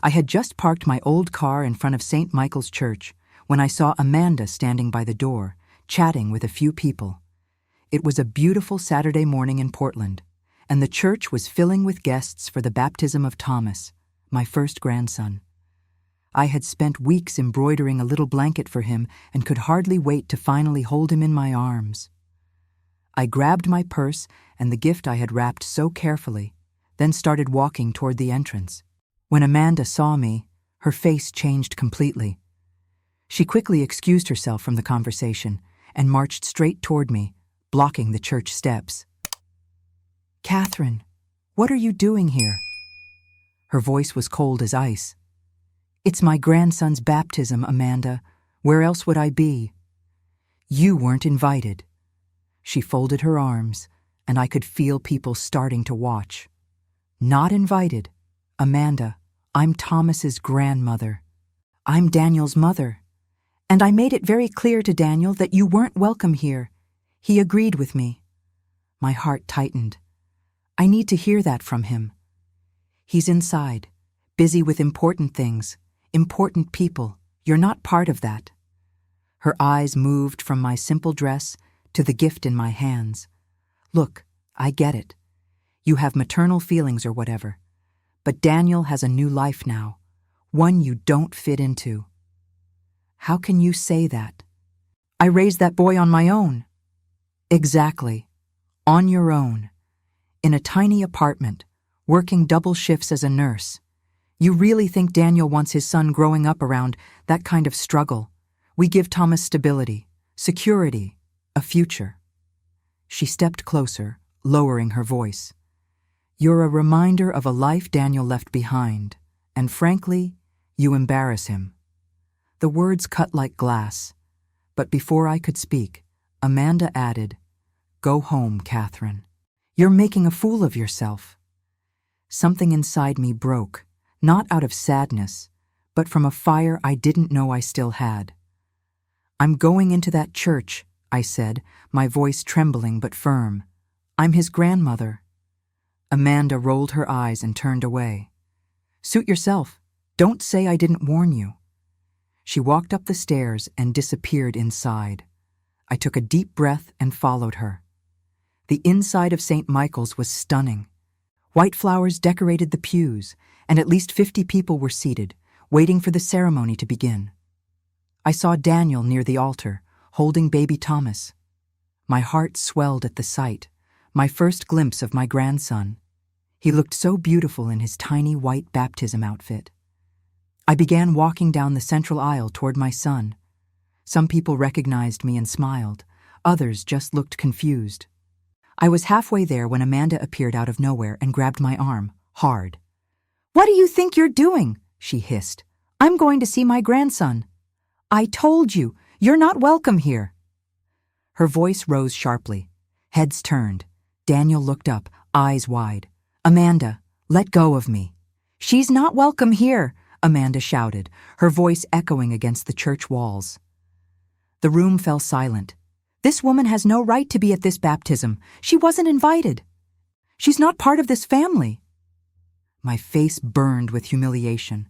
I had just parked my old car in front of St. Michael's Church when I saw Amanda standing by the door, chatting with a few people. It was a beautiful Saturday morning in Portland, and the church was filling with guests for the baptism of Thomas, my first grandson. I had spent weeks embroidering a little blanket for him and could hardly wait to finally hold him in my arms. I grabbed my purse and the gift I had wrapped so carefully, then started walking toward the entrance. When Amanda saw me, her face changed completely. She quickly excused herself from the conversation and marched straight toward me, blocking the church steps. "Catherine, what are you doing here?" Her voice was cold as ice. "It's my grandson's baptism, Amanda. Where else would I be?" "You weren't invited." She folded her arms, and I could feel people starting to watch. "Not invited? Amanda, I'm Thomas's grandmother. I'm Daniel's mother. And I made it very clear to Daniel that you weren't welcome here. He agreed with me." My heart tightened. I need to hear that from him. "He's inside, busy with important things, important people. You're not part of that." Her eyes moved from my simple dress to the gift in my hands. "Look, I get it. You have maternal feelings or whatever. But Daniel has a new life now, one you don't fit into." "How can you say that? I raised that boy on my own." "Exactly. On your own. In a tiny apartment, working double shifts as a nurse. You really think Daniel wants his son growing up around that kind of struggle? We give Thomas stability, security, a future." She stepped closer, lowering her voice. "You're a reminder of a life Daniel left behind, and frankly, you embarrass him." The words cut like glass, but before I could speak, Amanda added, "Go home, Catherine. You're making a fool of yourself." Something inside me broke, not out of sadness, but from a fire I didn't know I still had. "I'm going into that church," I said, my voice trembling but firm. "I'm his grandmother." Amanda rolled her eyes and turned away. "Suit yourself. Don't say I didn't warn you." She walked up the stairs and disappeared inside. I took a deep breath and followed her. The inside of St. Michael's was stunning. White flowers decorated the pews, and at least 50 people were seated, waiting for the ceremony to begin. I saw Daniel near the altar, holding baby Thomas. My heart swelled at the sight, my first glimpse of my grandson. He looked so beautiful in his tiny white baptism outfit. I began walking down the central aisle toward my son. Some people recognized me and smiled. Others just looked confused. I was halfway there when Amanda appeared out of nowhere and grabbed my arm, hard. "What do you think you're doing?" she hissed. "I'm going to see my grandson." "I told you, you're not welcome here." Her voice rose sharply. Heads turned. Daniel looked up, eyes wide. "Amanda, let go of me." "She's not welcome here," Amanda shouted, her voice echoing against the church walls. The room fell silent. "This woman has no right to be at this baptism. She wasn't invited. She's not part of this family." My face burned with humiliation.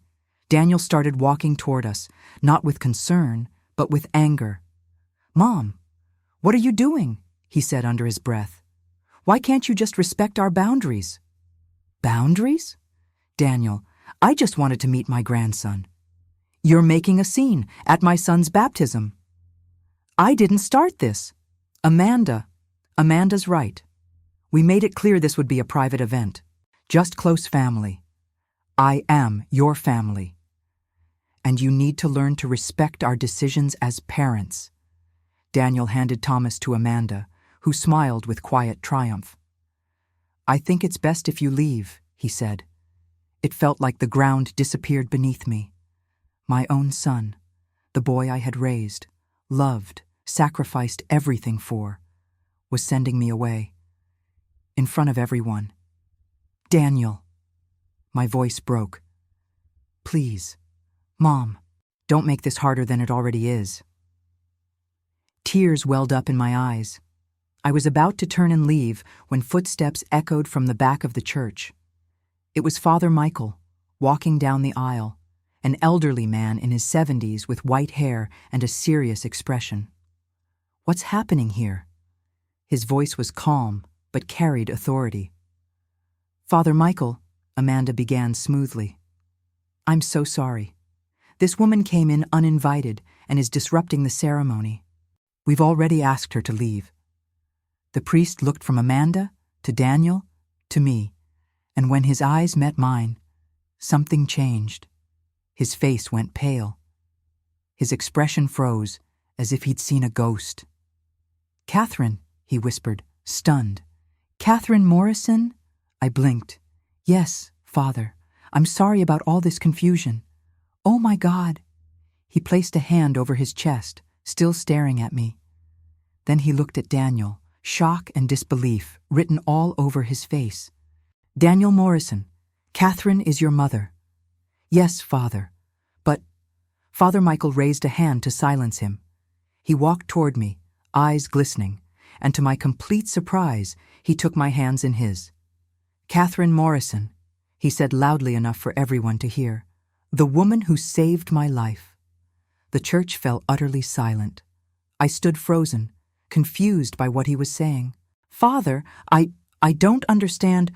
Daniel started walking toward us, not with concern, but with anger. "Mom, what are you doing?" he said under his breath. "Why can't you just respect our boundaries?" "Boundaries?" "Daniel, I just wanted to meet my grandson." "You're making a scene at my son's baptism." "I didn't start this." Amanda's right. We made it clear this would be a private event. Just close family. I am your family. And you need to learn to respect our decisions as parents." Daniel handed Thomas to Amanda, who smiled with quiet triumph. "I think it's best if you leave," he said. It felt like the ground disappeared beneath me. My own son, the boy I had raised, loved, sacrificed everything for, was sending me away. In front of everyone. "Daniel." My voice broke. "Please, Mom, don't make this harder than it already is." Tears welled up in my eyes. I was about to turn and leave when footsteps echoed from the back of the church. It was Father Michael, walking down the aisle, an elderly man in his 70s with white hair and a serious expression. "What's happening here?" His voice was calm, but carried authority. "Father Michael," Amanda began smoothly. "I'm so sorry. This woman came in uninvited and is disrupting the ceremony. We've already asked her to leave." The priest looked from Amanda to Daniel to me, and when his eyes met mine, something changed. His face went pale. His expression froze, as if he'd seen a ghost. "Catherine," he whispered, stunned. "Catherine Morrison?" I blinked. "Yes, Father. I'm sorry about all this confusion." "Oh my God." He placed a hand over his chest, still staring at me. Then he looked at Daniel, shock and disbelief written all over his face. "Daniel Morrison, Catherine is your mother." "Yes, Father. But—" Father Michael raised a hand to silence him. He walked toward me, eyes glistening, and to my complete surprise, he took my hands in his. "Catherine Morrison," he said loudly enough for everyone to hear, "the woman who saved my life." The church fell utterly silent. I stood frozen, confused by what he was saying. "Father, I don't understand."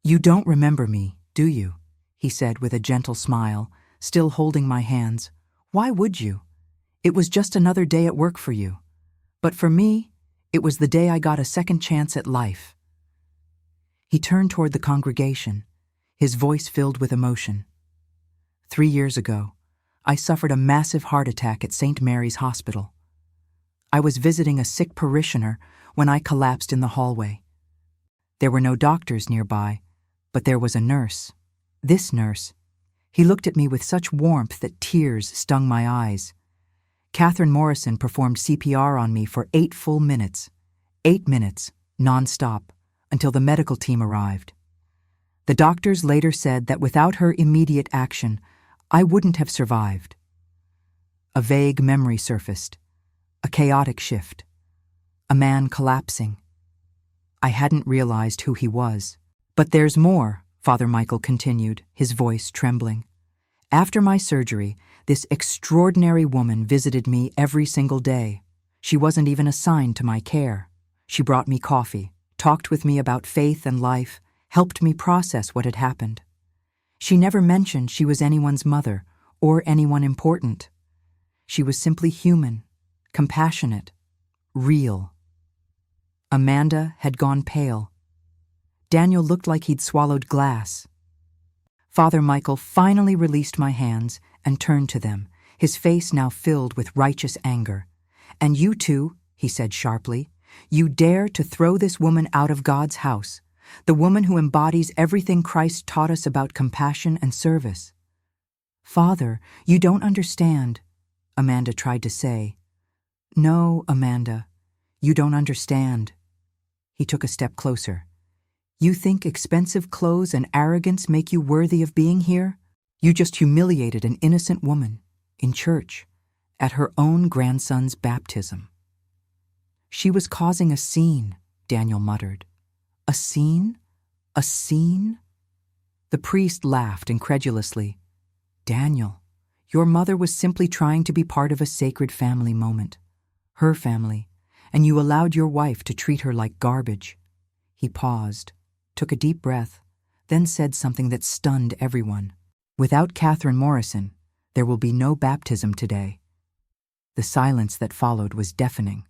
"You don't remember me, do you?" he said with a gentle smile, still holding my hands. "Why would you? It was just another day at work for you. But for me, it was the day I got a second chance at life." He turned toward the congregation, his voice filled with emotion. 3 years ago, I suffered a massive heart attack at St. Mary's Hospital. I was visiting a sick parishioner when I collapsed in the hallway. There were no doctors nearby, but there was a nurse. This nurse. He looked at me with such warmth that tears stung my eyes. Catherine Morrison performed CPR on me for 8 full minutes. 8 minutes, non-stop, until the medical team arrived. The doctors later said that without her immediate action, I wouldn't have survived. A vague memory surfaced, a chaotic shift, a man collapsing. I hadn't realized who he was. "But there's more," Father Michael continued, his voice trembling. "After my surgery, this extraordinary woman visited me every single day. She wasn't even assigned to my care. She brought me coffee, talked with me about faith and life, helped me process what had happened. She never mentioned she was anyone's mother or anyone important. She was simply human, compassionate, real." Amanda had gone pale. Daniel looked like he'd swallowed glass. Father Michael finally released my hands and turned to them, his face now filled with righteous anger. "And you two," he said sharply, "you dare to throw this woman out of God's house, the woman who embodies everything Christ taught us about compassion and service." "Father, you don't understand," Amanda tried to say. "No, Amanda, you don't understand." He took a step closer. "You think expensive clothes and arrogance make you worthy of being here? You just humiliated an innocent woman, in church, at her own grandson's baptism." "She was causing a scene," Daniel muttered. "A scene? A scene?" The priest laughed incredulously. "Daniel, your mother was simply trying to be part of a sacred family moment. Her family, and you allowed your wife to treat her like garbage." He paused, took a deep breath, then said something that stunned everyone. "Without Catherine Morrison, there will be no baptism today." The silence that followed was deafening.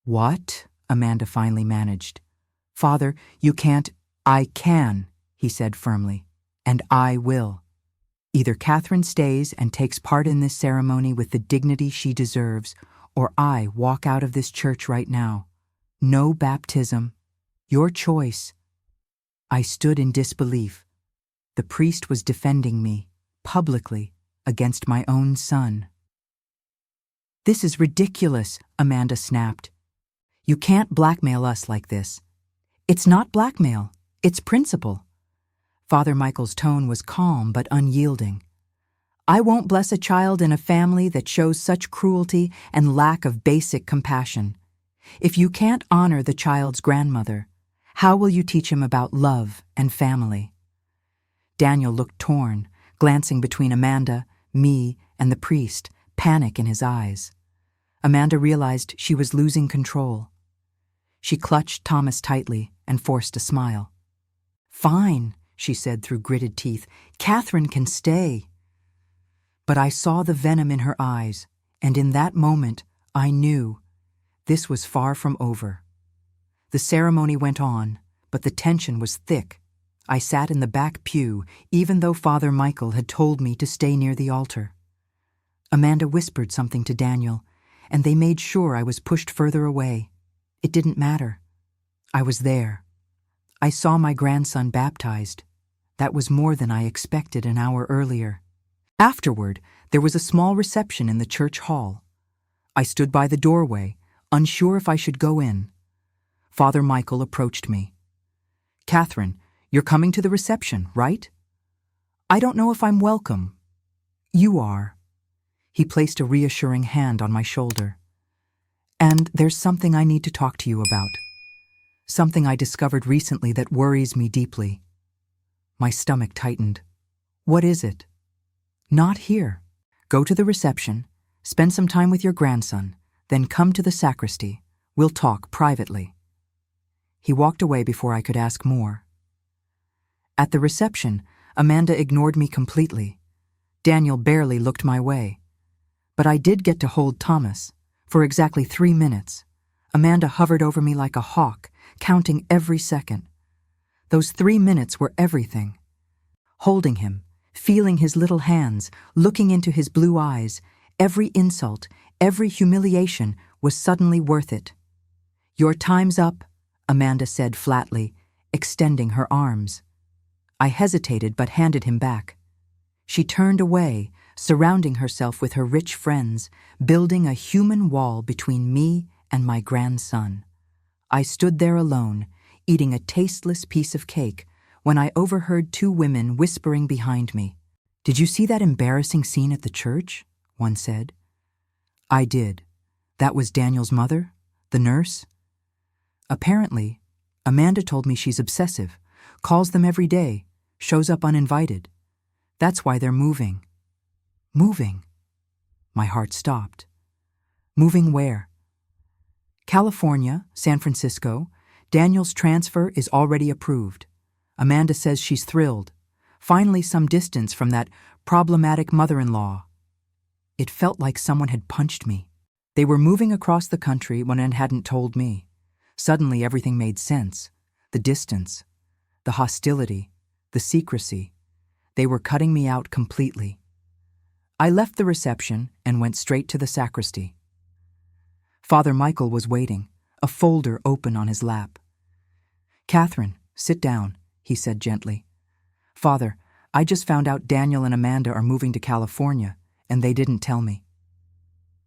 "What?" Amanda finally managed. "Father, you can't—" "I can," he said firmly, "and I will. Either Catherine stays and takes part in this ceremony with the dignity she deserves, or I walk out of this church right now. No baptism. Your choice." I stood in disbelief. The priest was defending me, publicly, against my own son. "This is ridiculous," Amanda snapped. "You can't blackmail us like this." "It's not blackmail, it's principle." Father Michael's tone was calm but unyielding. "I won't bless a child in a family that shows such cruelty and lack of basic compassion. If you can't honor the child's grandmother, how will you teach him about love and family?" Daniel looked torn, glancing between Amanda, me, and the priest, panic in his eyes. Amanda realized she was losing control. She clutched Thomas tightly and forced a smile. "Fine," she said through gritted teeth. "Catherine can stay." But I saw the venom in her eyes, and in that moment I knew this was far from over. The ceremony went on, but the tension was thick. I sat in the back pew, even though Father Michael had told me to stay near the altar. Amanda whispered something to Daniel, and they made sure I was pushed further away. It didn't matter. I was there. I saw my grandson baptized. That was more than I expected an hour earlier. Afterward, there was a small reception in the church hall. I stood by the doorway, unsure if I should go in. Father Michael approached me. "Catherine, you're coming to the reception, right?" "I don't know if I'm welcome." "You are." He placed a reassuring hand on my shoulder. "And there's something I need to talk to you about. Something I discovered recently that worries me deeply." My stomach tightened. "What is it?" "Not here. Go to the reception, spend some time with your grandson, then come to the sacristy. We'll talk privately." He walked away before I could ask more. At the reception, Amanda ignored me completely. Daniel barely looked my way. But I did get to hold Thomas. For exactly 3 minutes. Amanda hovered over me like a hawk, counting every second. Those 3 minutes were everything. Holding him, feeling his little hands, looking into his blue eyes, every insult, every humiliation was suddenly worth it. "Your time's up," Amanda said flatly, extending her arms. I hesitated but handed him back. She turned away, surrounding herself with her rich friends, building a human wall between me and my grandson. I stood there alone, eating a tasteless piece of cake, when I overheard 2 women whispering behind me. "Did you see that embarrassing scene at the church?" one said. I did. That was Daniel's mother, the nurse. Apparently, Amanda told me she's obsessive, calls them every day, shows up uninvited. That's why they're moving. Moving? My heart stopped. Moving where? California, San Francisco. Daniel's transfer is already approved. Amanda says she's thrilled. Finally some distance from that problematic mother-in-law. It felt like someone had punched me. They were moving across the country when it hadn't told me. Suddenly everything made sense. The distance, the hostility, the secrecy. They were cutting me out completely. I left the reception and went straight to the sacristy. Father Michael was waiting, a folder open on his lap. "Catherine, sit down," he said gently. "Father, I just found out Daniel and Amanda are moving to California, and they didn't tell me."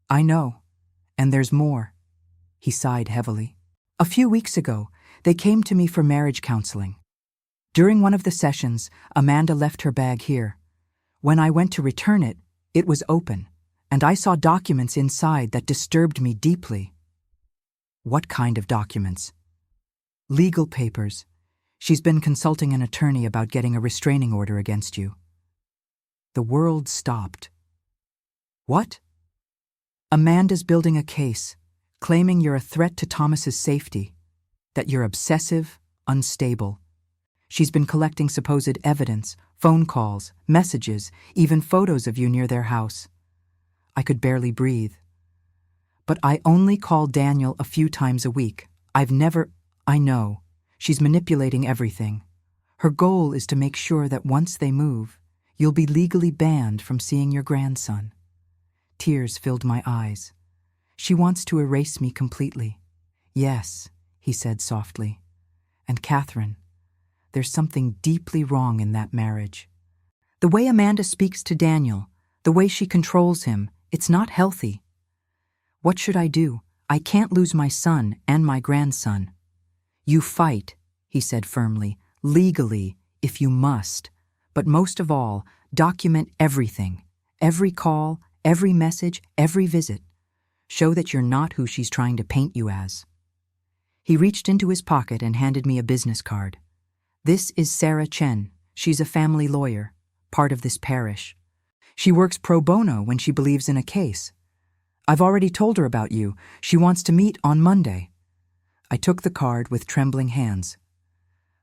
"I know, and there's more." He sighed heavily. "A few weeks ago, they came to me for marriage counseling. During one of the sessions, Amanda left her bag here. When I went to return it, it was open, and I saw documents inside that disturbed me deeply." "What kind of documents?" "Legal papers. She's been consulting an attorney about getting a restraining order against you." The world stopped. "What?" "Amanda's building a case, claiming you're a threat to Thomas's safety, that you're obsessive, unstable. She's been collecting supposed evidence, phone calls, messages, even photos of you near their house." I could barely breathe. "But I only call Daniel a few times a week. I've never—" "I know. She's manipulating everything. Her goal is to make sure that once they move, you'll be legally banned from seeing your grandson." Tears filled my eyes. "She wants to erase me completely." "Yes," he said softly. "And Catherine, there's something deeply wrong in that marriage. The way Amanda speaks to Daniel, the way she controls him, it's not healthy." "What should I do? I can't lose my son and my grandson." "You fight," he said firmly, "legally, if you must. But most of all, document everything. Every call, every message, every visit. Show that you're not who she's trying to paint you as." He reached into his pocket and handed me a business card. "This is Sarah Chen. She's a family lawyer, part of this parish. She works pro bono when she believes in a case. I've already told her about you. She wants to meet on Monday. I took the card with trembling hands.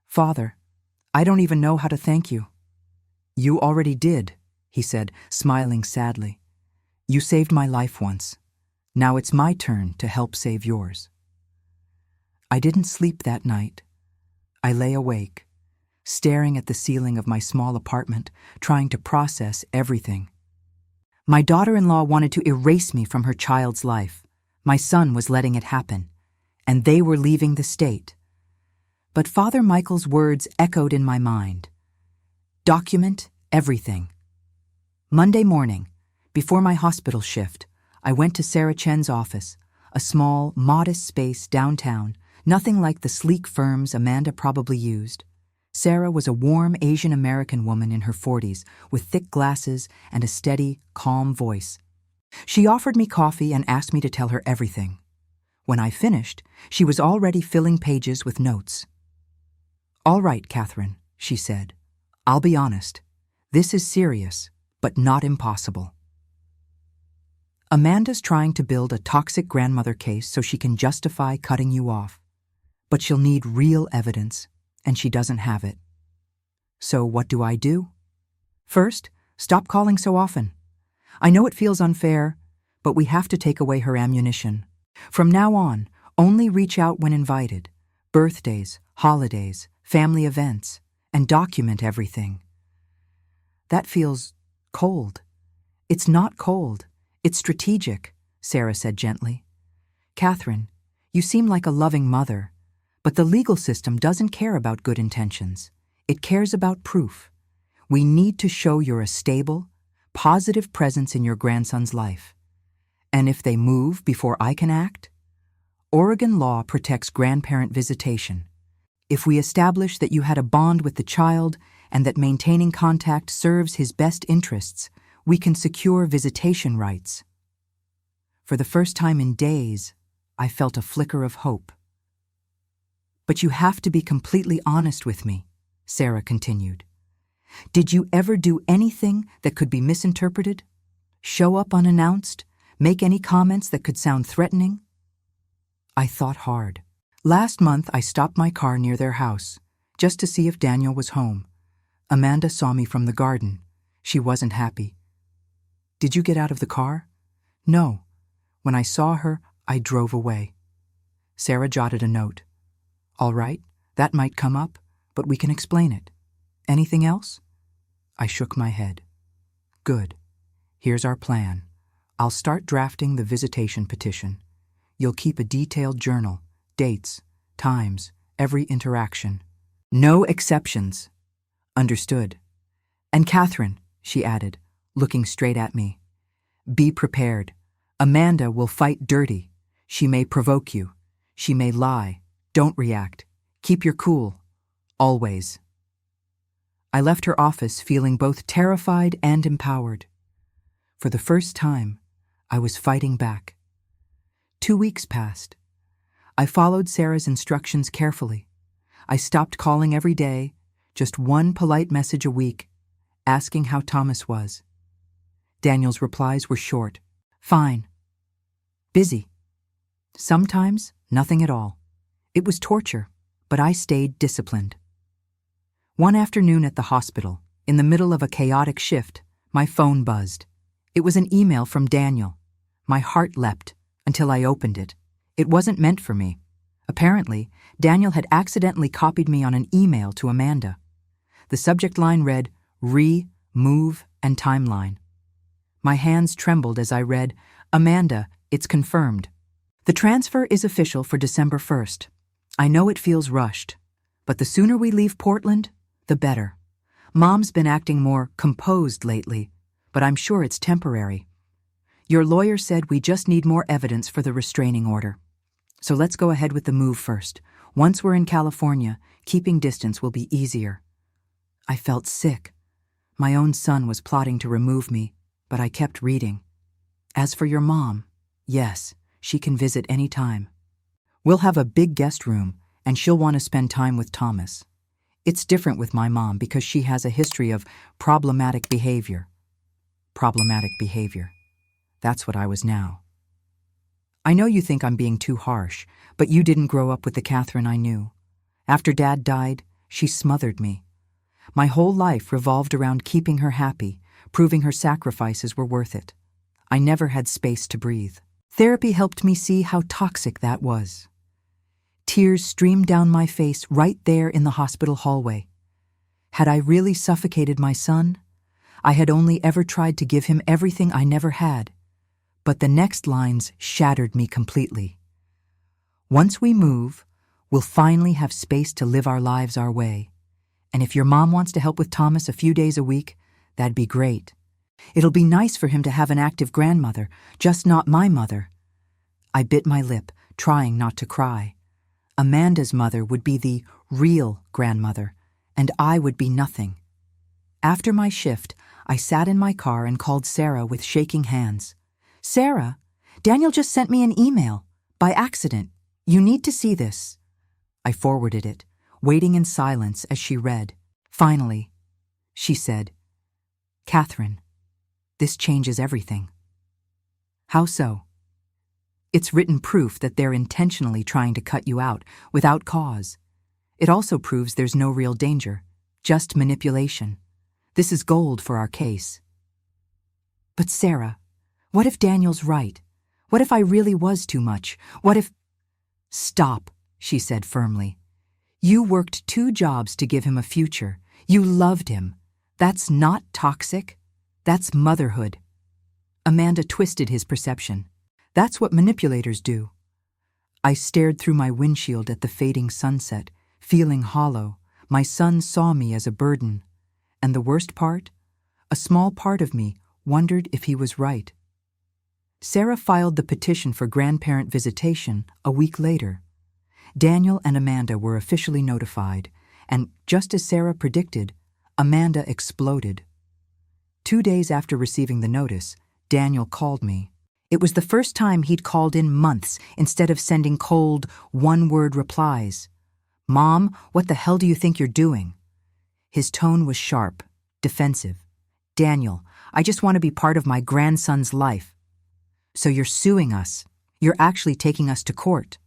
Father, I don't even know how to thank you. You already did, he said, smiling sadly. You saved my life once. Now it's my turn to help save yours. I didn't sleep that night. I lay awake, staring at the ceiling of my small apartment, trying to process everything. My daughter-in-law wanted to erase me from her child's life. My son was letting it happen, and they were leaving the state. But Father Michael's words echoed in my mind. Document everything. Monday morning, before my hospital shift, I went to Sarah Chen's office, a small, modest space downtown, nothing like the sleek firms Amanda probably used. Sarah was a warm Asian-American woman in her 40s with thick glasses and a steady, calm voice. She offered me coffee and asked me to tell her everything. When I finished, she was already filling pages with notes. All right, Catherine, she said. I'll be honest. This is serious, but not impossible. Amanda's trying to build a toxic grandmother case so she can justify cutting you off. But she'll need real evidence, and she doesn't have it. So what do I do? First, stop calling so often. I know it feels unfair, but we have to take away her ammunition. From now on, only reach out when invited. Birthdays, holidays, family events, and document everything. That feels cold. It's not cold. It's strategic, Sarah said gently. Catherine, you seem like a loving mother, but the legal system doesn't care about good intentions. It cares about proof. We need to show you're a stable, positive presence in your grandson's life. And if they move before I can act? Oregon law protects grandparent visitation. If we establish that you had a bond with the child and that maintaining contact serves his best interests, we can secure visitation rights. For the first time in days, I felt a flicker of hope. But you have to be completely honest with me, Sarah continued. Did you ever do anything that could be misinterpreted? Show up unannounced? Make any comments that could sound threatening? I thought hard. Last month, I stopped my car near their house, just to see if Daniel was home. Amanda saw me from the garden. She wasn't happy. Did you get out of the car? No. When I saw her, I drove away. Sarah jotted a note. All right, that might come up, but we can explain it. Anything else? I shook my head. Good. Here's our plan. I'll start drafting the visitation petition. You'll keep a detailed journal, dates, times, every interaction. No exceptions. Understood. And Catherine, she added, looking straight at me. Be prepared. Amanda will fight dirty. She may provoke you. She may lie. Don't react. Keep your cool. Always. I left her office feeling both terrified and empowered. For the first time, I was fighting back. 2 weeks passed. I followed Sarah's instructions carefully. I stopped calling every day, just one polite message a week, asking how Thomas was. Daniel's replies were short. Fine. Busy. Sometimes, nothing at all. It was torture, but I stayed disciplined. One afternoon at the hospital, in the middle of a chaotic shift, my phone buzzed. It was an email from Daniel. My heart leapt until I opened it. It wasn't meant for me. Apparently, Daniel had accidentally copied me on an email to Amanda. The subject line read, Re, Move, and Timeline. My hands trembled as I read, Amanda, it's confirmed. The transfer is official for December 1st. I know it feels rushed, but the sooner we leave Portland, the better. Mom's been acting more composed lately, but I'm sure it's temporary. Your lawyer said we just need more evidence for the restraining order. So let's go ahead with the move first. Once we're in California, keeping distance will be easier. I felt sick. My own son was plotting to remove me, but I kept reading. As for your mom, yes, she can visit any time. We'll have a big guest room, and she'll want to spend time with Thomas. It's different with my mom because she has a history of problematic behavior. Problematic behavior. That's what I was now. I know you think I'm being too harsh, but you didn't grow up with the Catherine I knew. After Dad died, she smothered me. My whole life revolved around keeping her happy, proving her sacrifices were worth it. I never had space to breathe. Therapy helped me see how toxic that was. Tears streamed down my face right there in the hospital hallway. Had I really suffocated my son? I had only ever tried to give him everything I never had. But the next lines shattered me completely. Once we move, we'll finally have space to live our lives our way. And if your mom wants to help with Thomas a few days a week, that'd be great. It'll be nice for him to have an active grandmother, just not my mother. I bit my lip, trying not to cry. Amanda's mother would be the real grandmother, and I would be nothing. After my shift, I sat in my car and called Sarah with shaking hands. Sarah, Daniel just sent me an email. By accident. You need to see this. I forwarded it, waiting in silence as she read. Finally, she said, Catherine, this changes everything. How so? It's written proof that they're intentionally trying to cut you out without cause. It also proves there's no real danger, just manipulation. This is gold for our case. But Sarah, what if Daniel's right? What if I really was too much? What if— Stop, she said firmly. You worked 2 jobs to give him a future. You loved him. That's not toxic. That's motherhood. Amanda twisted his perception. That's what manipulators do. I stared through my windshield at the fading sunset, feeling hollow. My son saw me as a burden. And the worst part? A small part of me wondered if he was right. Sarah filed the petition for grandparent visitation a week later. Daniel and Amanda were officially notified, and just as Sarah predicted, Amanda exploded. 2 days after receiving the notice, Daniel called me. It was the first time he'd called in months instead of sending cold, one-word replies. Mom, what the hell do you think you're doing? His tone was sharp, defensive. Daniel, I just want to be part of my grandson's life. So you're suing us. You're actually taking us to court.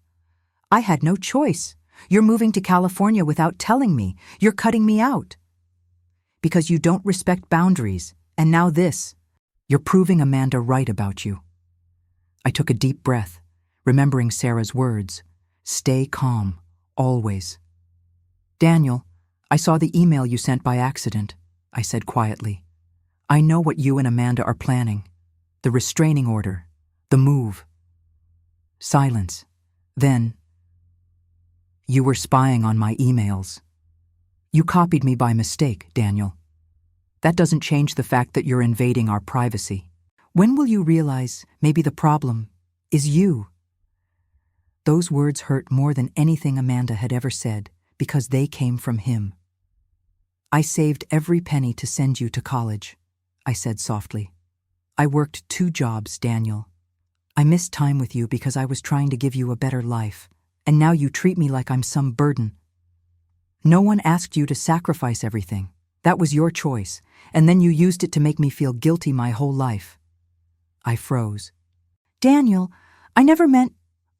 I had no choice. You're moving to California without telling me. You're cutting me out. Because you don't respect boundaries. And now this. You're proving Amanda right about you. I took a deep breath, remembering Sarah's words. Stay calm, always. Daniel, I saw the email you sent by accident, I said quietly. I know what you and Amanda are planning. The restraining order. The move. Silence. Then, you were spying on my emails. You copied me by mistake, Daniel. That doesn't change the fact that you're invading our privacy. When will you realize maybe the problem is you? Those words hurt more than anything Amanda had ever said because they came from him. I saved every penny to send you to college, I said softly. I worked 2 jobs, Daniel. I missed time with you because I was trying to give you a better life, and now you treat me like I'm some burden. No one asked you to sacrifice everything. That was your choice, and then you used it to make me feel guilty my whole life. I froze. Daniel, I never meant—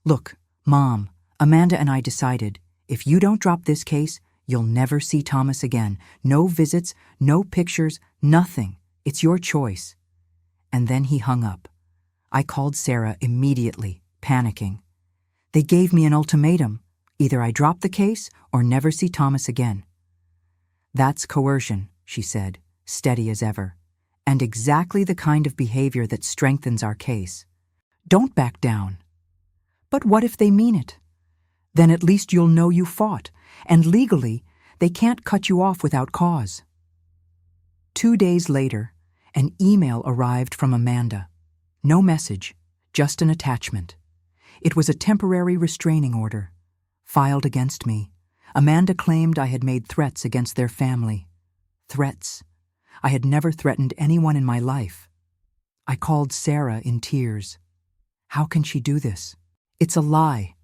Look, Mom, Amanda and I decided, if you don't drop this case, you'll never see Thomas again. No visits, no pictures, nothing. It's your choice. And then he hung up. I called Sarah immediately, panicking. They gave me an ultimatum. Either I drop the case or never see Thomas again. That's coercion, she said, steady as ever, and exactly the kind of behavior that strengthens our case. Don't back down. But what if they mean it? Then at least you'll know you fought, and legally, they can't cut you off without cause. 2 days later, an email arrived from Amanda. No message, just an attachment. It was a temporary restraining order, filed against me. Amanda claimed I had made threats against their family. Threats. I had never threatened anyone in my life. I called Sarah in tears. How can she do this? It's a lie.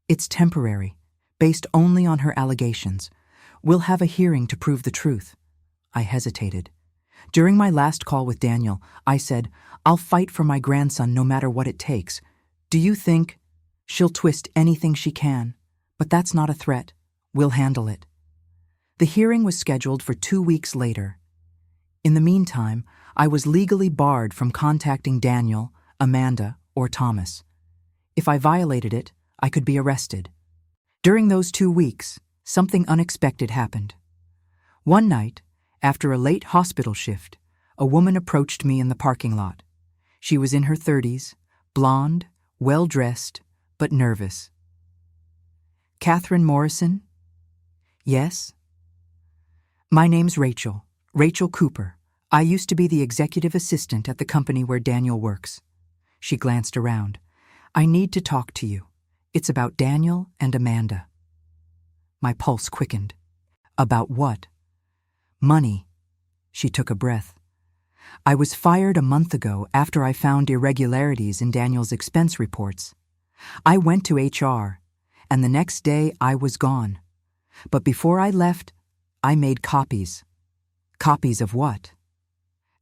It's temporary, based only on her allegations. We'll have a hearing to prove the truth. I hesitated. During my last call with Daniel, I said, I'll fight for my grandson no matter what it takes. Do you think she'll twist anything she can? But that's not a threat. We'll handle it. The hearing was scheduled for 2 weeks later. In the meantime, I was legally barred from contacting Daniel, Amanda, or Thomas. If I violated it, I could be arrested. During those 2 weeks, something unexpected happened. One night, after a late hospital shift, a woman approached me in the parking lot. She was in her 30s, blonde, well-dressed, but nervous. Catherine Morrison? Yes? My name's Rachel Cooper. I used to be the executive assistant at the company where Daniel works. She glanced around. I need to talk to you. It's about Daniel and Amanda. My pulse quickened. About what? Money. She took a breath. I was fired a month ago after I found irregularities in Daniel's expense reports. I went to HR, and the next day I was gone. But before I left, I made copies. Copies of what?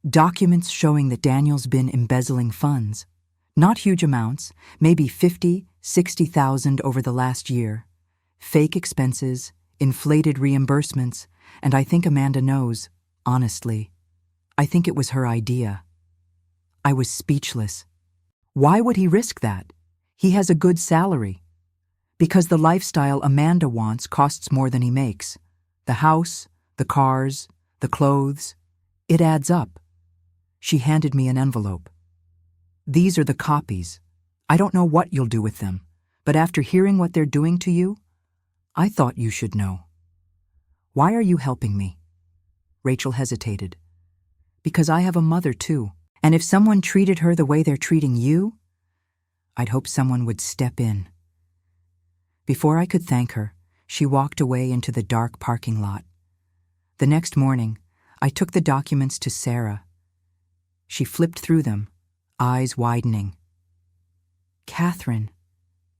Documents showing that Daniel's been embezzling funds. Not huge amounts, maybe 50, 60,000 over the last year. Fake expenses, inflated reimbursements, and I think Amanda knows, honestly. I think it was her idea. I was speechless. Why would he risk that? He has a good salary. Because the lifestyle Amanda wants costs more than he makes. The house, the cars, the clothes. It adds up. She handed me an envelope. These are the copies. I don't know what you'll do with them, but after hearing what they're doing to you, I thought you should know. Why are you helping me? Rachel hesitated. Because I have a mother too, and if someone treated her the way they're treating you, I'd hope someone would step in. Before I could thank her, she walked away into the dark parking lot. The next morning, I took the documents to Sarah. She flipped through them, eyes widening. Catherine,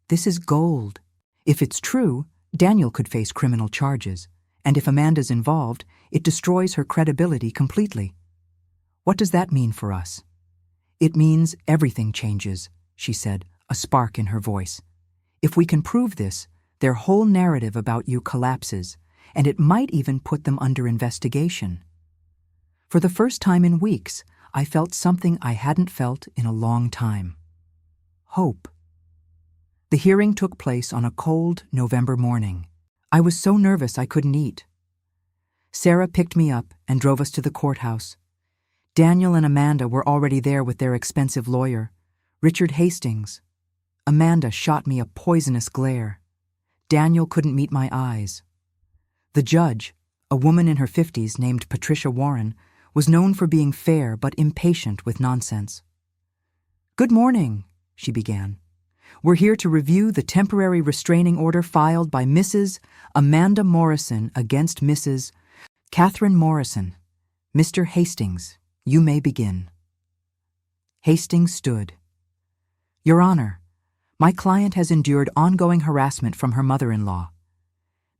this is gold. If it's true, Daniel could face criminal charges, and if Amanda's involved, it destroys her credibility completely. What does that mean for us? It means everything changes, she said, a spark in her voice. If we can prove this, their whole narrative about you collapses, and it might even put them under investigation. For the first time in weeks, I felt something I hadn't felt in a long time. Hope. The hearing took place on a cold November morning. I was so nervous I couldn't eat. Sarah picked me up and drove us to the courthouse. Daniel and Amanda were already there with their expensive lawyer, Richard Hastings. Amanda shot me a poisonous glare. Daniel couldn't meet my eyes. The judge, a woman in her 50s named Patricia Warren, was known for being fair but impatient with nonsense. Good morning, she began. We're here to review the temporary restraining order filed by Mrs. Amanda Morrison against Mrs. Catherine Morrison. Mr. Hastings, you may begin. Hastings stood. Your Honor, my client has endured ongoing harassment from her mother-in-law.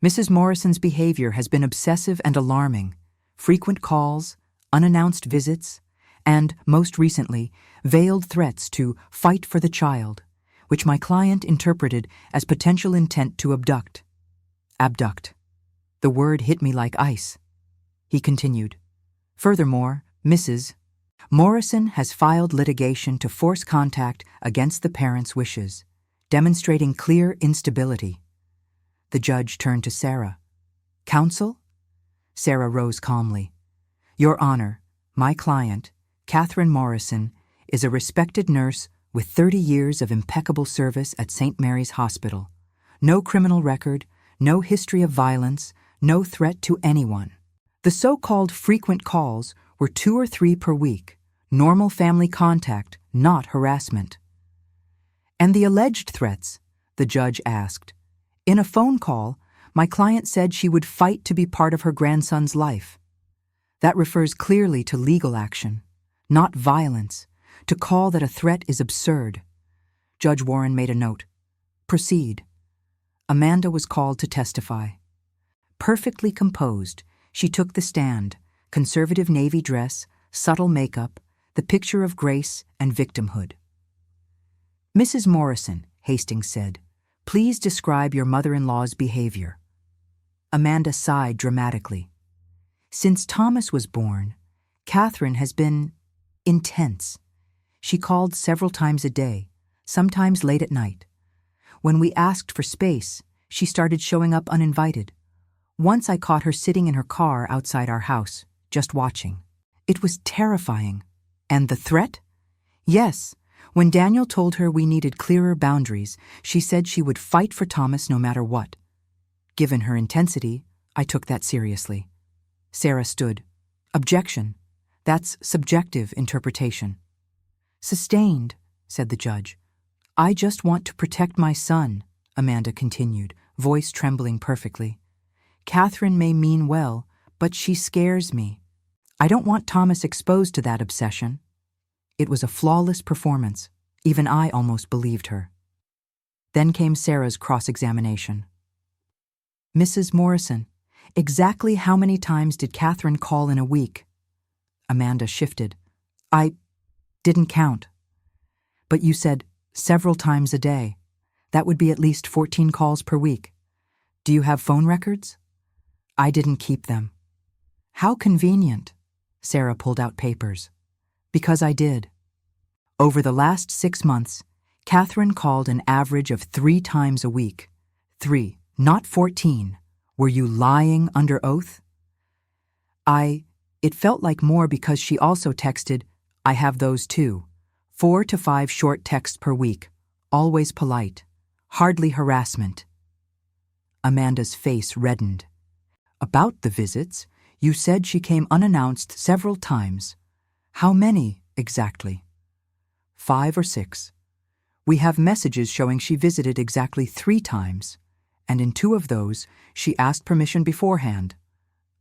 Mrs. Morrison's behavior has been obsessive and alarming. Frequent calls, unannounced visits, and, most recently, veiled threats to fight for the child, which my client interpreted as potential intent to abduct. Abduct. The word hit me like ice. He continued. Furthermore, Mrs. Morrison has filed litigation to force contact against the parents' wishes, demonstrating clear instability. The judge turned to Sarah. Counsel? Sarah rose calmly. Your Honor, my client, Catherine Morrison, is a respected nurse with 30 years of impeccable service at St. Mary's Hospital. No criminal record, no history of violence, no threat to anyone. The so-called frequent calls were 2 or 3 per week, normal family contact, not harassment. And the alleged threats? The judge asked. In a phone call, my client said she would fight to be part of her grandson's life. That refers clearly to legal action, not violence. To call that a threat is absurd. Judge Warren made a note. Proceed. Amanda was called to testify. Perfectly composed, she took the stand, conservative navy dress, subtle makeup, the picture of grace and victimhood. "Mrs. Morrison," Hastings said, "please describe your mother-in-law's behavior." Amanda sighed dramatically. "Since Thomas was born, Catherine has been intense. She called several times a day, sometimes late at night. When we asked for space, she started showing up uninvited. Once I caught her sitting in her car outside our house, just watching. It was terrifying." "And the threat?" "Yes. When Daniel told her we needed clearer boundaries, she said she would fight for Thomas no matter what. Given her intensity, I took that seriously." Sarah stood. "Objection. That's subjective interpretation." "Sustained," said the judge. "I just want to protect my son," Amanda continued, voice trembling perfectly. "Catherine may mean well, but she scares me. I don't want Thomas exposed to that obsession." It was a flawless performance. Even I almost believed her. Then came Sarah's cross-examination. "Mrs. Morrison, exactly how many times did Catherine call in a week?" Amanda shifted. "I didn't count." "But you said several times a day. That would be at least 14 calls per week. Do you have phone records?" "I didn't keep them." "How convenient." Sarah pulled out papers. "Because I did. Over the last 6 months, Catherine called an average of 3 times a week. 3, not 14. Were you lying under oath?" It felt like more because she also texted, "I have those too. 4 to 5 short texts per week, always polite, hardly harassment." Amanda's face reddened. "About the visits, you said she came unannounced several times. How many, exactly?" 5 or 6. We have messages showing she visited exactly 3 times, and in 2 of those, she asked permission beforehand.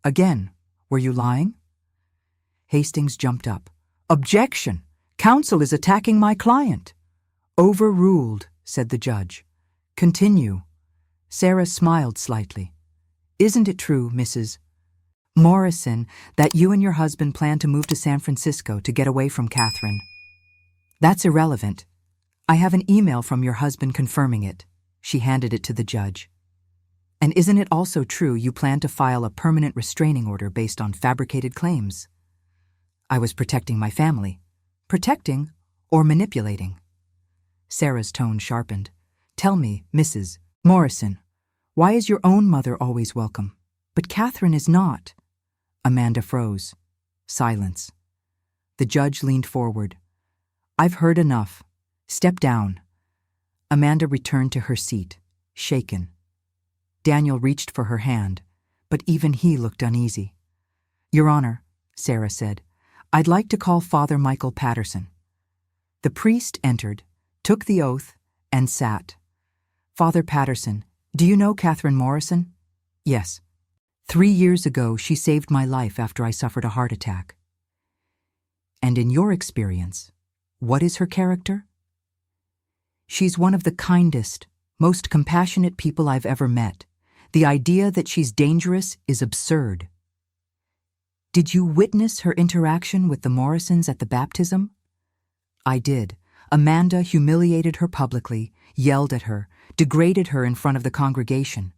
Again, were you lying?" Hastings jumped up. "Objection! Counsel is attacking my client." "Overruled," said the judge. "Continue." Sarah smiled slightly. "Isn't it true, Mrs. Morrison, that you and your husband plan to move to San Francisco to get away from Catherine?" "That's irrelevant. I have an email from your husband confirming it." She handed it to the judge. "And isn't it also true you plan to file a permanent restraining order based on fabricated claims?" "I was protecting my family." "Protecting or manipulating?" Sarah's tone sharpened. "Tell me, Mrs. Morrison, why is your own mother always welcome, but Catherine is not?" Amanda froze. Silence. The judge leaned forward. "I've heard enough. Step down." Amanda returned to her seat, shaken. Daniel reached for her hand, but even he looked uneasy. "Your Honor," Sarah said, "I'd like to call Father Michael Patterson." The priest entered, took the oath, and sat. "Father Patterson, do you know Catherine Morrison?" "Yes. 3 years ago, she saved my life after I suffered a heart attack." "And in your experience, what is her character?" "She's one of the kindest, most compassionate people I've ever met. The idea that she's dangerous is absurd." "Did you witness her interaction with the Morrisons at the baptism?" "I did. Amanda humiliated her publicly, yelled at her, degraded her in front of the congregation.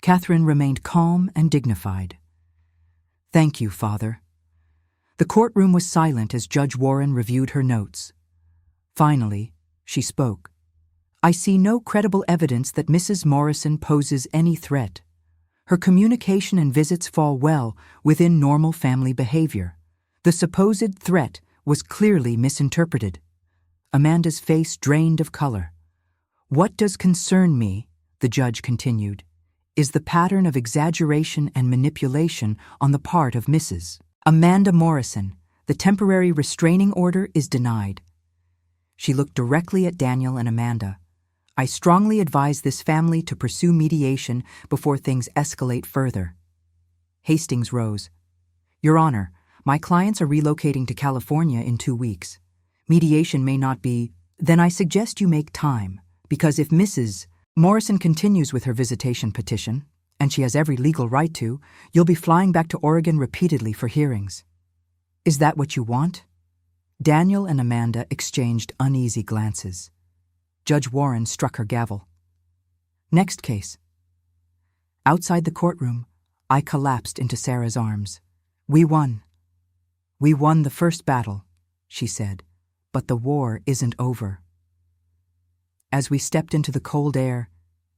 Catherine remained calm and dignified." "Thank you, Father." The courtroom was silent as Judge Warren reviewed her notes. Finally, she spoke. "I see no credible evidence that Mrs. Morrison poses any threat. Her communication and visits fall well within normal family behavior. The supposed threat was clearly misinterpreted." Amanda's face drained of color. "What does concern me," the judge continued, "is the pattern of exaggeration and manipulation on the part of Mrs. Amanda Morrison. The temporary restraining order is denied." She looked directly at Daniel and Amanda. "I strongly advise this family to pursue mediation before things escalate further." Hastings rose. "Your Honor, my clients are relocating to California in 2 weeks. Mediation may not be. Then I suggest you make time, because if Mrs. Morrison continues with her visitation petition, And she has every legal right to. You'll be flying back to Oregon repeatedly for hearings. Is that what you want? Daniel and Amanda exchanged uneasy glances. Judge Warren struck her gavel. Next case. Outside the courtroom, I collapsed into Sarah's arms. We won. We won the first battle, she said, but the war isn't over. As we stepped into the cold air,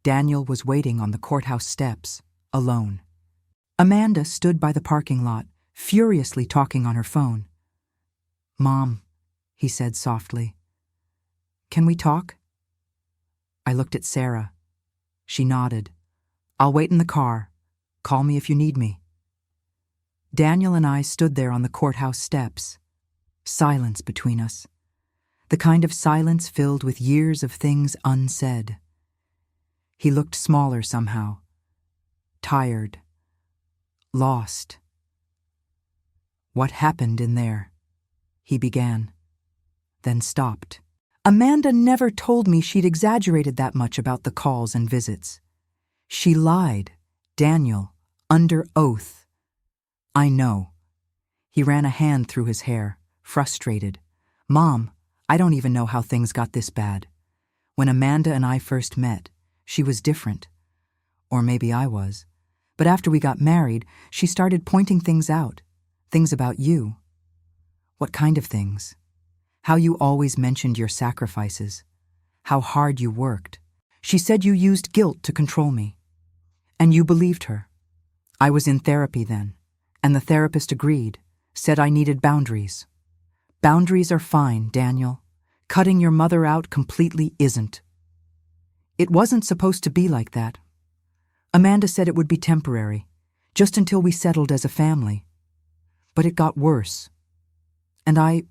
Daniel was waiting on the courthouse steps, alone. Amanda stood by the parking lot, furiously talking on her phone. Mom, he said softly. Can we talk? I looked at Sarah. She nodded. I'll wait in the car. Call me if you need me. Daniel and I stood there on the courthouse steps. Silence between us. The kind of silence filled with years of things unsaid. He looked smaller somehow. Tired. Lost. What happened in there? He began, then stopped. Amanda never told me she'd exaggerated that much about the calls and visits. She lied, Daniel, under oath. I know. He ran a hand through his hair, frustrated. Mom, I don't even know how things got this bad. When Amanda and I first met, she was different. Or maybe I was. But after we got married, she started pointing things out. Things about you. What kind of things? How you always mentioned your sacrifices. How hard you worked. She said you used guilt to control me. And you believed her. I was in therapy then, and the therapist agreed, said I needed boundaries. Boundaries are fine, Daniel. Cutting your mother out completely isn't. It wasn't supposed to be like that. Amanda said it would be temporary, just until we settled as a family. But it got worse. And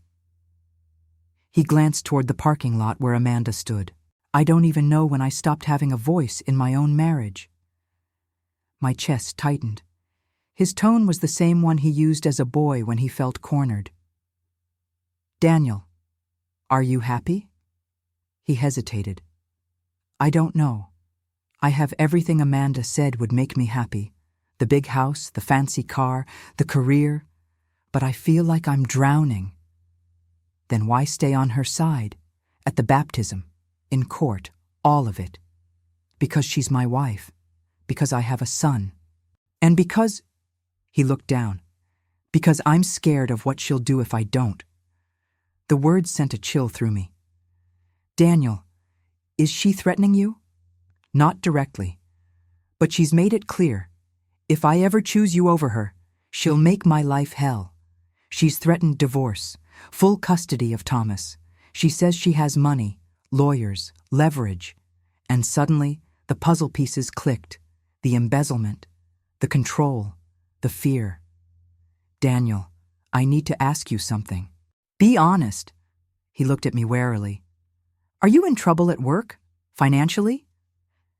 He glanced toward the parking lot where Amanda stood. I don't even know when I stopped having a voice in my own marriage. My chest tightened. His tone was the same one he used as a boy when he felt cornered. Daniel, are you happy? He hesitated. I don't know. I have everything Amanda said would make me happy. The big house, the fancy car, the career. But I feel like I'm drowning. Then why stay on her side? At the baptism, in court, all of it. Because she's my wife. Because I have a son. And because... He looked down. Because I'm scared of what she'll do if I don't. The words sent a chill through me. Daniel, is she threatening you? Not directly. But she's made it clear. If I ever choose you over her, she'll make my life hell. She's threatened divorce, full custody of Thomas. She says she has money, lawyers, leverage. And suddenly, the puzzle pieces clicked. The embezzlement, the control, the fear. Daniel, I need to ask you something. Be honest. He looked at me warily. Are you in trouble at work? Financially?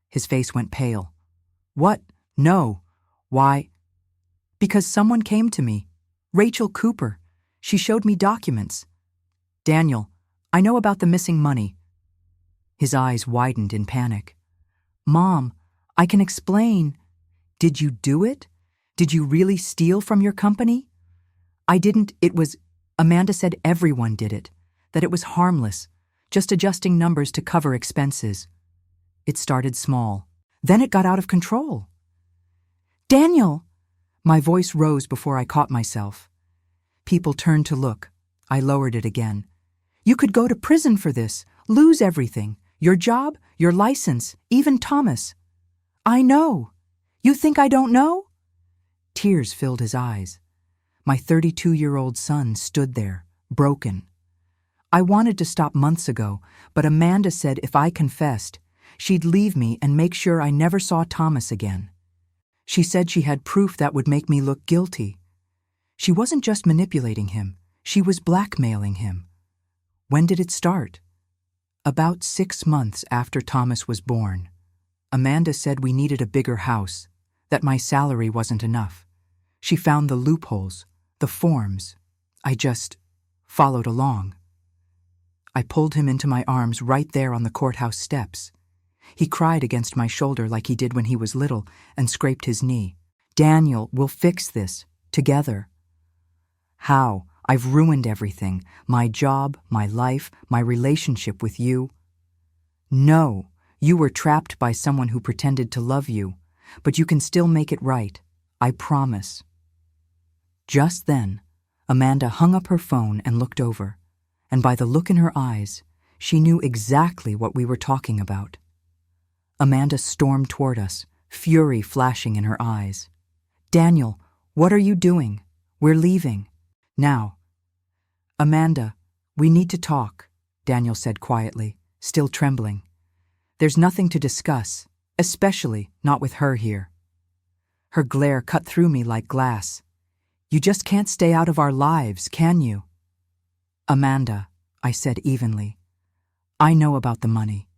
His face went pale. What? No. Why? Because someone came to me. Rachel Cooper. She showed me documents. Daniel, I know about the missing money. His eyes widened in panic. Mom, I can explain. Did you do it? Did you really steal from your company? I didn't. It was... Amanda said everyone did it. That it was harmless. Just adjusting numbers to cover expenses. It started small. Then it got out of control. Daniel! My voice rose before I caught myself. People turned to look. I lowered it again. You could go to prison for this, lose everything. Your job, your license, even Thomas. I know. You think I don't know? Tears filled his eyes. My 32-year-old son stood there, broken. I wanted to stop months ago, but Amanda said if I confessed, she'd leave me and make sure I never saw Thomas again. She said she had proof that would make me look guilty. She wasn't just manipulating him, she was blackmailing him. When did it start? About 6 months after Thomas was born. Amanda said we needed a bigger house, that my salary wasn't enough. She found the loopholes, the forms. I just followed along. I pulled him into my arms right there on the courthouse steps. He cried against my shoulder like he did when he was little and scraped his knee. "Daniel, we'll fix this. Together." "How? I've ruined everything. My job, my life, my relationship with you." "No, you were trapped by someone who pretended to love you, but you can still make it right. I promise." Just then, Amanda hung up her phone and looked over, and by the look in her eyes, she knew exactly what we were talking about. Amanda stormed toward us, fury flashing in her eyes. "Daniel, what are you doing? We're leaving. Now." "Amanda, we need to talk," Daniel said quietly, still trembling. "There's nothing to discuss, especially not with her here." Her glare cut through me like glass. "You just can't stay out of our lives, can you?" "Amanda," I said evenly, "I know about the money,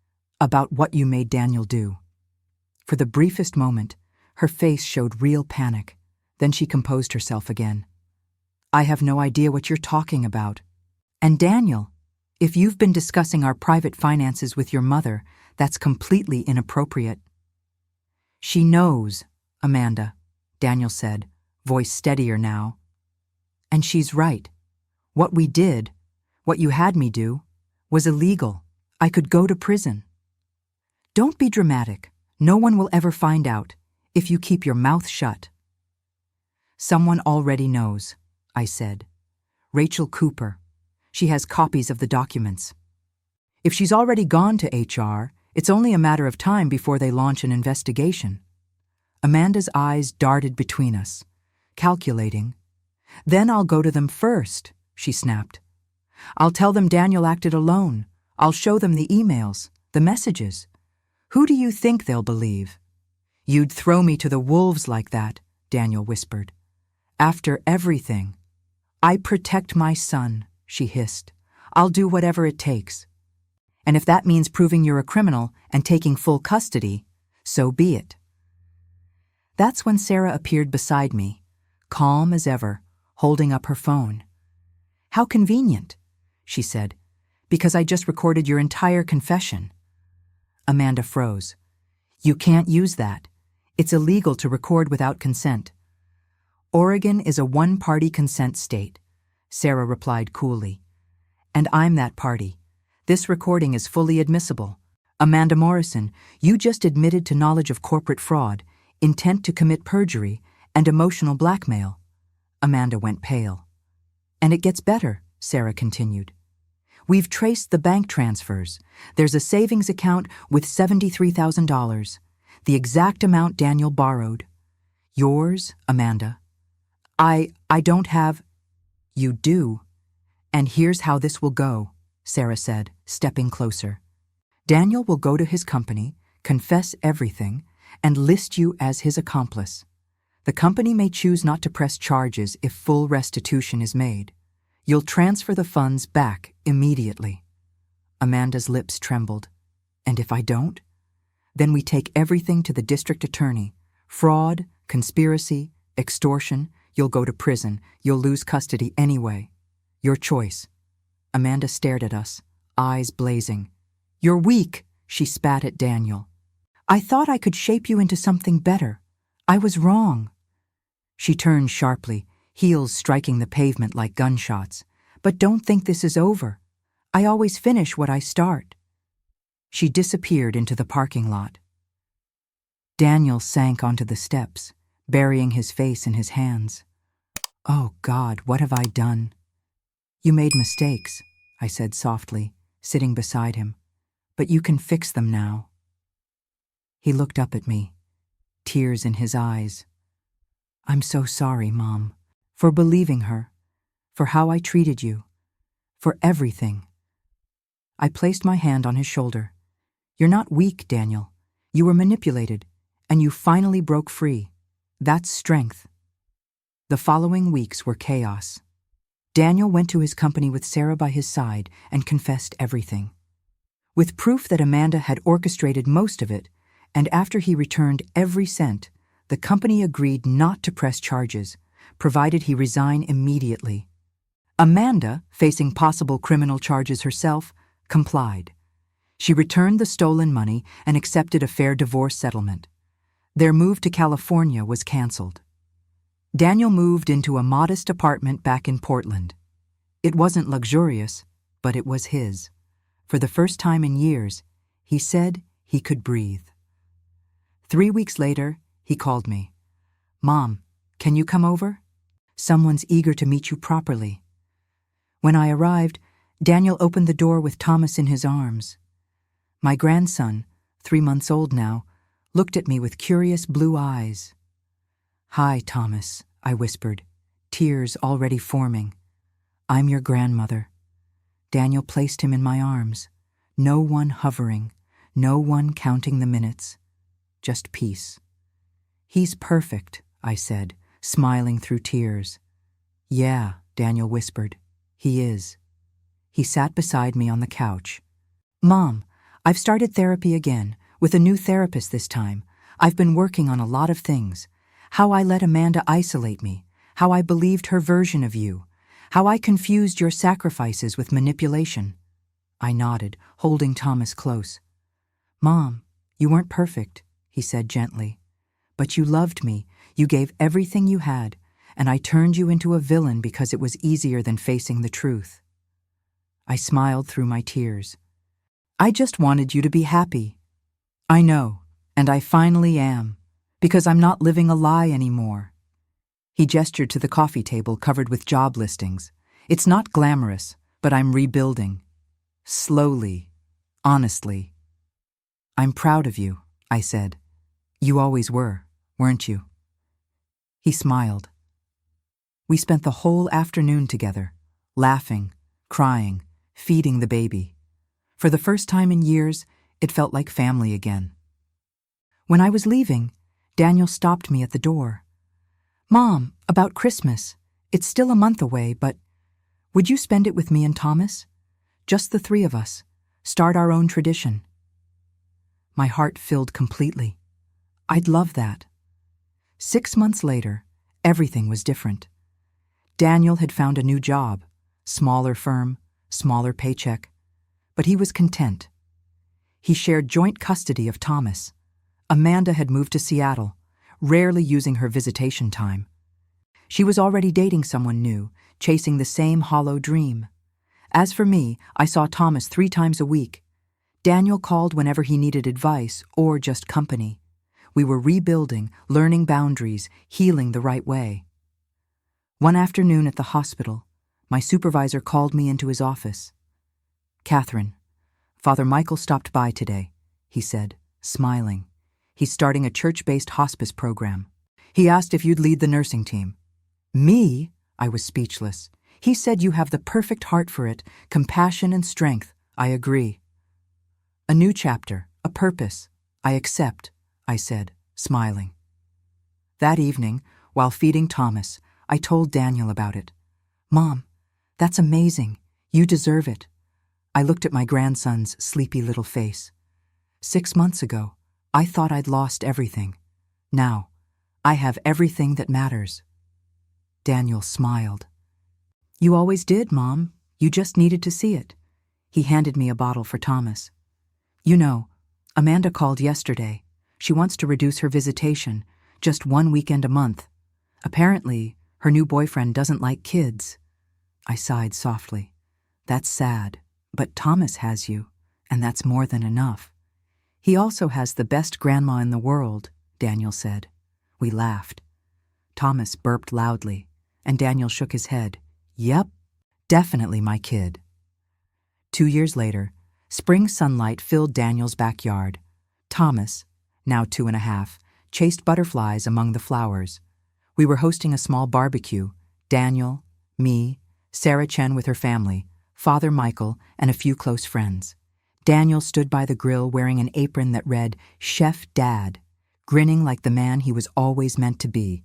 about what you made Daniel do." For the briefest moment, her face showed real panic. Then she composed herself again. "I have no idea what you're talking about. And Daniel, if you've been discussing our private finances with your mother, that's completely inappropriate." "She knows, Amanda," Daniel said, voice steadier now. "And she's right. What we did, what you had me do, was illegal. I could go to prison." "Don't be dramatic. No one will ever find out, if you keep your mouth shut." "Someone already knows," I said. "Rachel Cooper. She has copies of the documents. If she's already gone to HR, it's only a matter of time before they launch an investigation." Amanda's eyes darted between us, calculating. "Then I'll go to them first," she snapped. "I'll tell them Daniel acted alone. I'll show them the emails, the messages. Who do you think they'll believe?" "You'd throw me to the wolves like that," Daniel whispered. "After everything." "I protect my son," she hissed. "I'll do whatever it takes. And if that means proving you're a criminal and taking full custody, so be it." That's when Sarah appeared beside me, calm as ever, holding up her phone. "How convenient," she said, "because I just recorded your entire confession." Amanda froze. "You can't use that. It's illegal to record without consent." "Oregon is a one-party consent state," Sarah replied coolly. "And I'm that party. This recording is fully admissible. Amanda Morrison, you just admitted to knowledge of corporate fraud, intent to commit perjury, and emotional blackmail." Amanda went pale. "And it gets better," Sarah continued. "We've traced the bank transfers. There's a savings account with $73,000, the exact amount Daniel borrowed. Yours, Amanda." I don't have." "You do. And here's how this will go," Sarah said, stepping closer. "Daniel will go to his company, confess everything, and list you as his accomplice. The company may choose not to press charges if full restitution is made. You'll transfer the funds back immediately." Amanda's lips trembled. "And if I don't?" "Then we take everything to the district attorney. Fraud, conspiracy, extortion. You'll go to prison. You'll lose custody anyway. Your choice." Amanda stared at us, eyes blazing. "You're weak," she spat at Daniel. "I thought I could shape you into something better. I was wrong." She turned sharply, heels striking the pavement like gunshots. "But don't think this is over. I always finish what I start." She disappeared into the parking lot. Daniel sank onto the steps, burying his face in his hands. "Oh God, what have I done?" "You made mistakes," I said softly, sitting beside him. "But you can fix them now." He looked up at me, tears in his eyes. "I'm so sorry, Mom, for believing her, for how I treated you, for everything." I placed my hand on his shoulder. "You're not weak, Daniel. You were manipulated, and you finally broke free. That's strength." The following weeks were chaos. Daniel went to his company with Sarah by his side and confessed everything. With proof that Amanda had orchestrated most of it, and after he returned every cent, the company agreed not to press charges, provided he resign immediately. Amanda, facing possible criminal charges herself, complied. She returned the stolen money and accepted a fair divorce settlement. Their move to California was canceled. Daniel moved into a modest apartment back in Portland. It wasn't luxurious, but it was his. For the first time in years, he said he could breathe. 3 weeks later, he called me. "Mom, can you come over? Someone's eager to meet you properly." When I arrived, Daniel opened the door with Thomas in his arms. My grandson, 3 months old now, looked at me with curious blue eyes. "Hi, Thomas," I whispered, tears already forming. "I'm your grandmother." Daniel placed him in my arms. No one hovering, no one counting the minutes. Just peace. "He's perfect," I said, smiling through tears. "Yeah," Daniel whispered. "He is." He sat beside me on the couch. "Mom, I've started therapy again, with a new therapist this time. I've been working on a lot of things. How I let Amanda isolate me, how I believed her version of you, how I confused your sacrifices with manipulation." I nodded, holding Thomas close. "Mom, you weren't perfect," he said gently. "But you loved me, you gave everything you had, and I turned you into a villain because it was easier than facing the truth." I smiled through my tears. "I just wanted you to be happy." "I know, and I finally am, because I'm not living a lie anymore." He gestured to the coffee table covered with job listings. "It's not glamorous, but I'm rebuilding. Slowly, honestly." "I'm proud of you," I said. "You always were, weren't you?" He smiled. We spent the whole afternoon together, laughing, crying, feeding the baby. For the first time in years, it felt like family again. When I was leaving, Daniel stopped me at the door. "Mom, about Christmas. It's still a month away, but would you spend it with me and Thomas? Just the 3 of us. Start our own tradition." My heart filled completely. I'd love that. 6 months later, everything was different. Daniel had found a new job, smaller firm, smaller paycheck, but he was content. He shared joint custody of Thomas. Amanda had moved to Seattle, rarely using her visitation time. She was already dating someone new, chasing the same hollow dream. As for me, I saw Thomas 3 times a week. Daniel called whenever he needed advice or just company. We were rebuilding, learning boundaries, healing the right way. One afternoon at the hospital, my supervisor called me into his office. "Catherine, Father Michael stopped by today," he said, smiling. "He's starting a church-based hospice program. He asked if you'd lead the nursing team." "Me?" I was speechless. "He said you have the perfect heart for it, compassion and strength." "I agree." "A new chapter, a purpose. I accept," I said, smiling. That evening, while feeding Thomas, I told Daniel about it. "Mom, that's amazing. You deserve it." I looked at my grandson's sleepy little face. 6 months ago, I thought I'd lost everything. Now, I have everything that matters. Daniel smiled. "You always did, Mom. You just needed to see it." He handed me a bottle for Thomas. "You know, Amanda called yesterday. She wants to reduce her visitation, just 1 weekend a month. Apparently, her new boyfriend doesn't like kids." I sighed softly. "That's sad, but Thomas has you, and that's more than enough." "He also has the best grandma in the world," Daniel said. We laughed. Thomas burped loudly, and Daniel shook his head. "Yep, definitely my kid." 2 years later, spring sunlight filled Daniel's backyard. Thomas, now 2.5, chased butterflies among the flowers. We were hosting a small barbecue. Daniel, me, Sarah Chen with her family, Father Michael, and a few close friends. Daniel stood by the grill wearing an apron that read, "Chef Dad," grinning like the man he was always meant to be.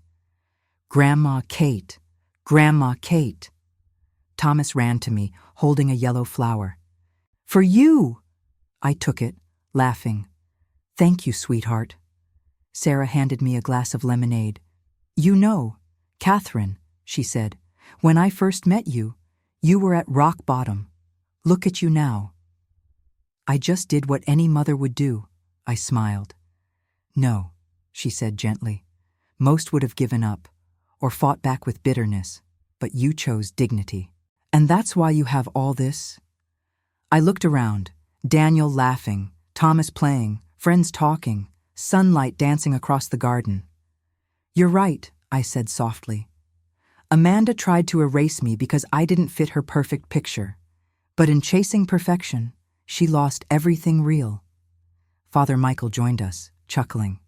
"Grandma Kate, Grandma Kate." Thomas ran to me, holding a yellow flower. "For you!" I took it, laughing. "Thank you, sweetheart." Sarah handed me a glass of lemonade. "You know, Catherine," she said, "when I first met you, you were at rock bottom. Look at you now." I just did what any mother would do, I smiled. No, she said gently. Most would have given up, or fought back with bitterness, but you chose dignity. And that's why you have all this? I looked around, Daniel laughing, Thomas playing, friends talking, sunlight dancing across the garden. You're right, I said softly. Amanda tried to erase me because I didn't fit her perfect picture. But in chasing perfection, she lost everything real. Father Michael joined us, chuckling.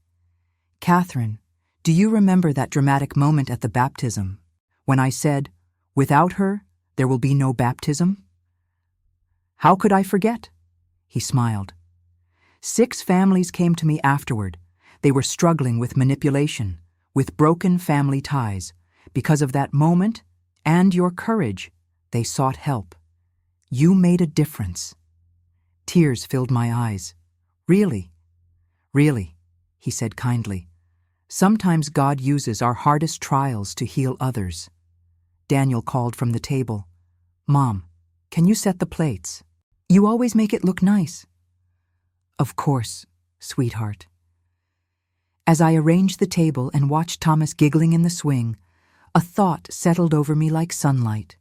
Catherine, do you remember that dramatic moment at the baptism, when I said, without her, there will be no baptism? How could I forget? He smiled. 6 families came to me afterward. They were struggling with manipulation, with broken family ties. Because of that moment and your courage, they sought help. You made a difference. Tears filled my eyes. Really? Really, he said kindly. Sometimes God uses our hardest trials to heal others. Daniel called from the table. Mom, can you set the plates? You always make it look nice. Of course, sweetheart. As I arranged the table and watched Thomas giggling in the swing, a thought settled over me like sunlight.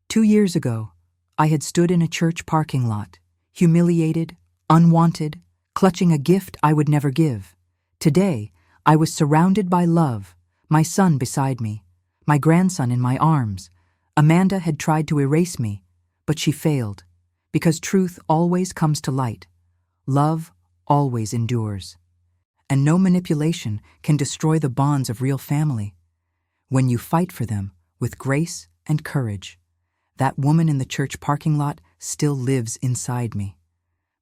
2 years ago, I had stood in a church parking lot, humiliated, unwanted, clutching a gift I would never give. Today, I was surrounded by love, my son beside me, my grandson in my arms. Amanda had tried to erase me, but she failed, because truth always comes to light. Love always endures. And no manipulation can destroy the bonds of real family. When you fight for them with grace and courage, that woman in the church parking lot still lives inside me.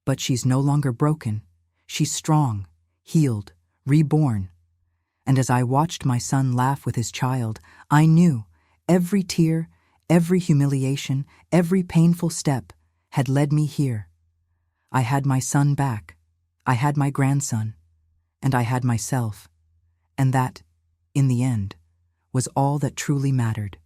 But she's no longer broken. She's strong, healed, reborn. And as I watched my son laugh with his child, I knew every tear, every humiliation, every painful step had led me here. I had my son back. I had my grandson. And I had myself. And that, in the end, was all that truly mattered.